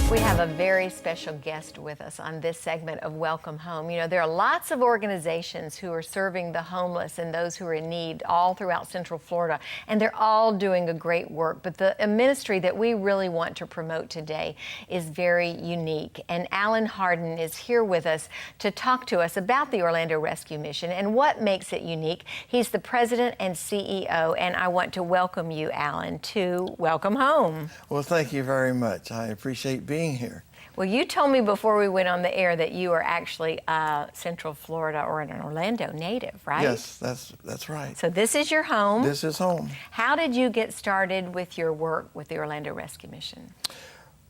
We have a very special guest with us on this segment of Welcome Home. You know, there are lots of organizations who are serving the homeless and those who are in need all throughout Central Florida, and they're all doing a great work. But the ministry that we really want to promote today is very unique. And Allen Harden is here with us to talk to us about the Orlando Rescue Mission and what makes it unique. He's the president and CEO, and I want to welcome you, Allen, to Welcome Home. Well, thank you very much. I appreciate being here. Well, you told me before we went on the air that you are actually a Central Florida or an Orlando native, right? Yes, that's right. So this is your home. This is home. How did you get started with your work with the Orlando Rescue Mission?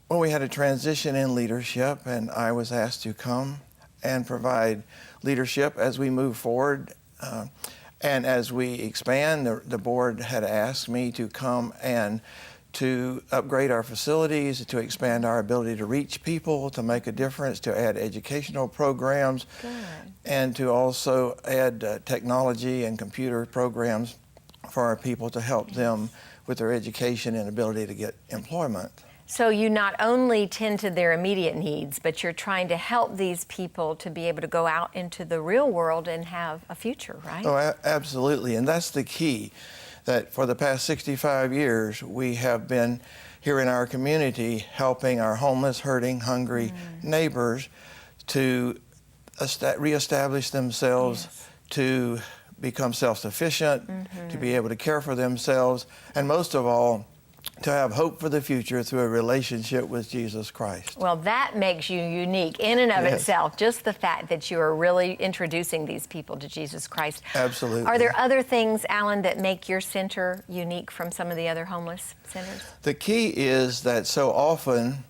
Well, we had a transition in leadership, and I was asked to come and provide leadership as we move forward. And as we expand, the board had asked me to come and to upgrade our facilities, to expand our ability to reach people, to make a difference, to add educational programs, and to also add technology and computer programs for our people to help them with their education and ability to get employment. So you not only tend to their immediate needs, but you're trying to help these people to be able to go out into the real world and have a future, right? Oh, absolutely, and that's the key. That for the past 65 years, we have been here in our community helping our homeless, hurting, hungry neighbors to reestablish themselves, to become self-sufficient, to be able to care for themselves, and most of all, to have hope for the future through a relationship with Jesus Christ. Well, that makes you unique in and of itself, just the fact that you are really introducing these people to Jesus Christ. Absolutely. Are there other things, Allen, that make your center unique from some of the other homeless centers? The key is that so often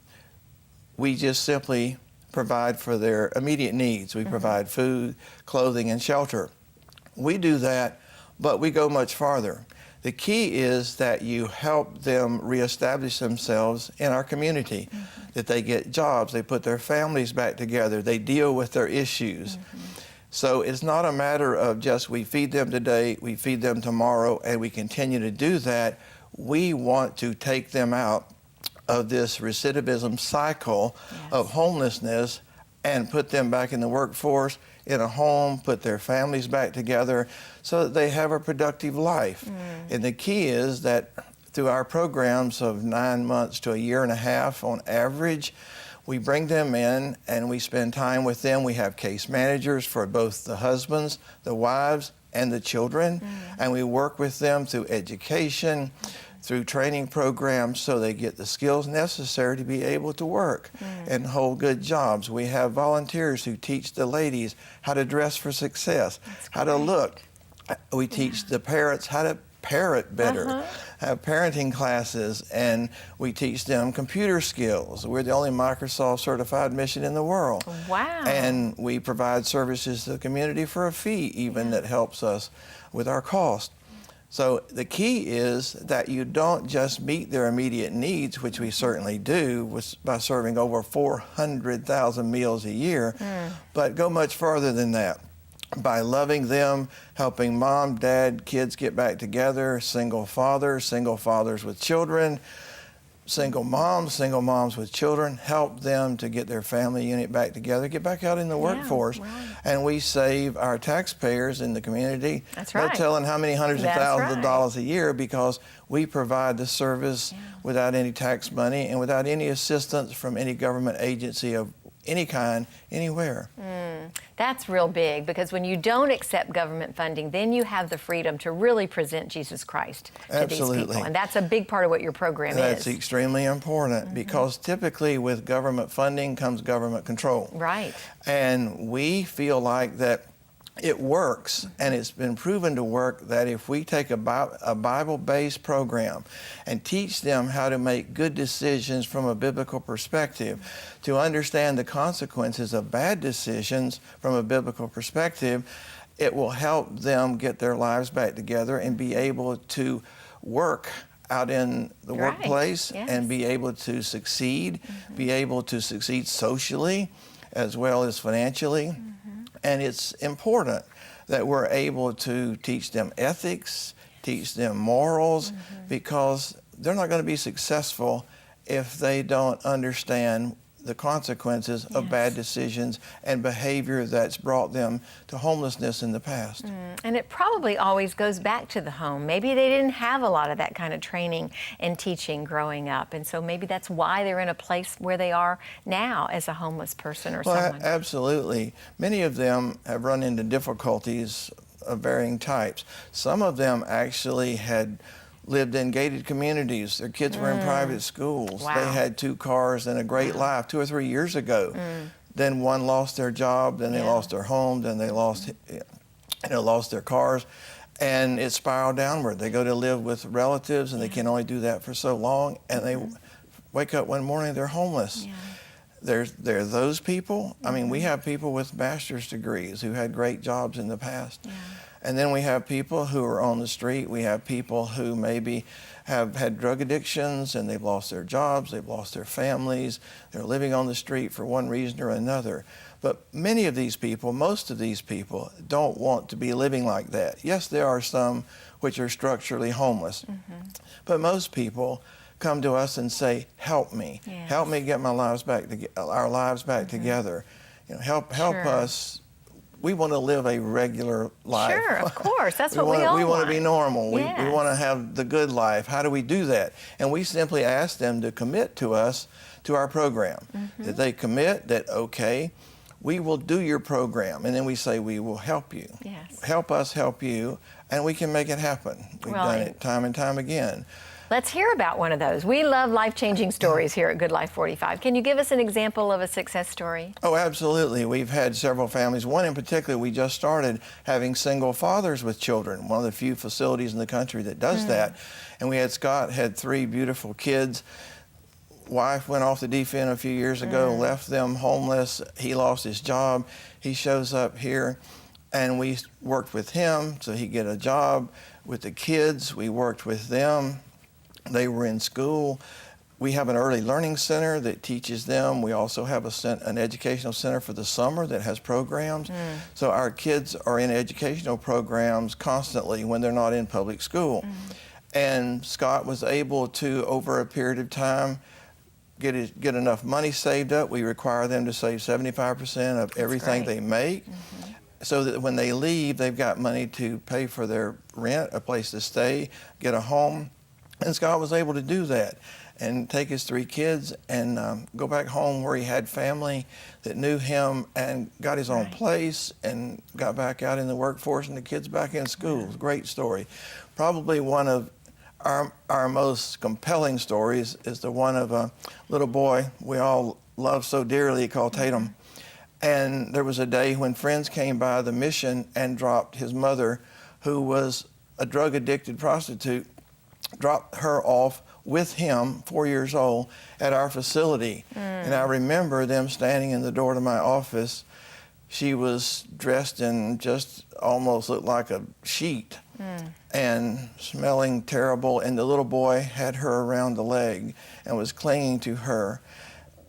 we just simply provide for their immediate needs. We provide food, clothing, and shelter. We do that, but we go much farther. The key is that you help them reestablish themselves in our community, that they get jobs, they put their families back together, they deal with their issues. So it's not a matter of just we feed them today, we feed them tomorrow, and we continue to do that. We want to take them out of this recidivism cycle of homelessness and put them back in the workforce, in a home, put their families back together so that they have a productive life. And the key is that through our programs of 9 months to a year and a half on average, we bring them in and we spend time with them. We have case managers for both the husbands, the wives, and the children, and we work with them through education, through training programs so they get the skills necessary to be able to work and hold good jobs. We have volunteers who teach the ladies how to dress for success, how to look. We teach the parents how to parent better, have parenting classes, and we teach them computer skills. We're the only Microsoft certified mission in the world. Wow. And we provide services to the community for a fee even that helps us with our cost. So the key is that you don't just meet their immediate needs, which we certainly do by serving over 400,000 meals a year, but go much further than that by loving them, helping mom, dad, kids get back together, single fathers with children, single moms with children, help them to get their family unit back together, get back out in the workforce. And we save our taxpayers in the community. That's right. No telling how many hundreds of thousands of dollars a year because we provide the service without any tax money and without any assistance from any government agency of any kind, anywhere. That's real big because when you don't accept government funding, then you have the freedom to really present Jesus Christ to these people. And that's a big part of what your program is. That's extremely important because typically with government funding comes government control. Right. And we feel like that it works, and it's been proven to work that if we take a Bible-based program and teach them how to make good decisions from a biblical perspective, to understand the consequences of bad decisions from a biblical perspective, it will help them get their lives back together and be able to work out in the workplace and be able to succeed, be able to succeed socially as well as financially. And it's important that we're able to teach them ethics, teach them morals, because they're not going to be successful if they don't understand the consequences of bad decisions and behavior that's brought them to homelessness in the past. And it probably always goes back to the home. Maybe they didn't have a lot of that kind of training and teaching growing up, and so maybe that's why they're in a place where they are now as a homeless person or someone. Absolutely. Many of them have run into difficulties of varying types. Some of them actually had lived in gated communities. Their kids were in private schools. Wow. They had 2 cars and a great life 2 or 3 years ago. Then one lost their job, then they lost their home, then they lost their cars, and it spiraled downward. They go to live with relatives, and they can only do that for so long, and they wake up one morning, they're homeless. There are those people. I mean, we have people with master's degrees who had great jobs in the past. And then we have people who are on the street. We have people who maybe have had drug addictions and they've lost their jobs, they've lost their families, they're living on the street for one reason or another. But many of these people, most of these people, don't want to be living like that. Yes, there are some which are structurally homeless, but most people come to us and say, help me. Help me get our lives back together. You know, help us. We want to live a regular life. Sure, of course. That's what we all want. We want to be normal. Yes. We want to have the good life. How do we do that? And we simply ask them to commit to us, to our program. That they commit that, okay, we will do your program. And then we say, we will help you. Yes. Help us help you. And we can make it happen. We've done it time and time again. Let's hear about one of those. We love life-changing stories here at Good Life 45. Can you give us an example of a success story? Oh, absolutely. We've had several families. One in particular, we just started having single fathers with children, one of the few facilities in the country that does that. And we had Scott, had 3 beautiful kids. Wife went off the deep end a few years ago, left them homeless. He lost his job. He shows up here, and we worked with him so he get a job. With the kids, we worked with them. They were in school. We have an early learning center that teaches them. We also have an educational center for the summer that has programs. So our kids are in educational programs constantly when they're not in public school. And Scott was able to, over a period of time, get enough money saved up. We require them to save 75% of everything they make, so that when they leave, they've got money to pay for their rent, a place to stay, get a home. And Scott was able to do that and take his 3 kids and go back home where he had family that knew him and got his own place and got back out in the workforce and the kids back in school. It's a great story. Probably one of our most compelling stories is the one of a little boy we all love so dearly called Tatum. And there was a day when friends came by the mission and dropped his mother, who was a drug-addicted prostitute, dropped her off with him, 4 years old, at our facility. And I remember them standing in the door to my office. She was dressed in just almost looked like a sheet and smelling terrible. And the little boy had her around the leg and was clinging to her.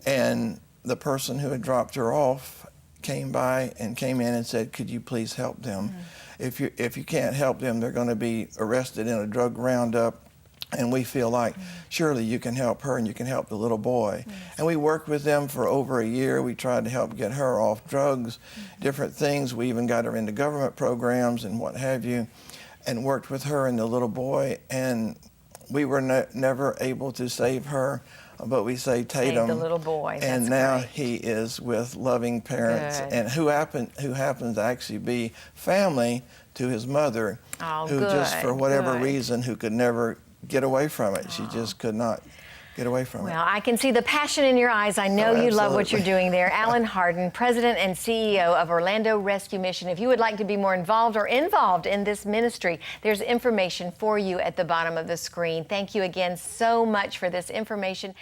And the person who had dropped her off came by and came in and said, could you please help them? If you can't help them, they're going to be arrested in a drug roundup. And we feel like, surely you can help her and you can help the little boy. And we worked with them for over a year. We tried to help get her off drugs, different things. We even got her into government programs and what have you, and worked with her and the little boy. And we were never able to save her, but we saved Tatum. Saved the little boy. And that's now great. He is with loving parents, Good. and who happens to actually be family to his mother, who just for whatever reason, who could never get away from it. She just could not get away from it. Well, I can see the passion in your eyes. I know you love what you're doing there. Allen Harden, President and CEO of Orlando Rescue Mission. If you would like to be more involved in this ministry, there's information for you at the bottom of the screen. Thank you again so much for this information.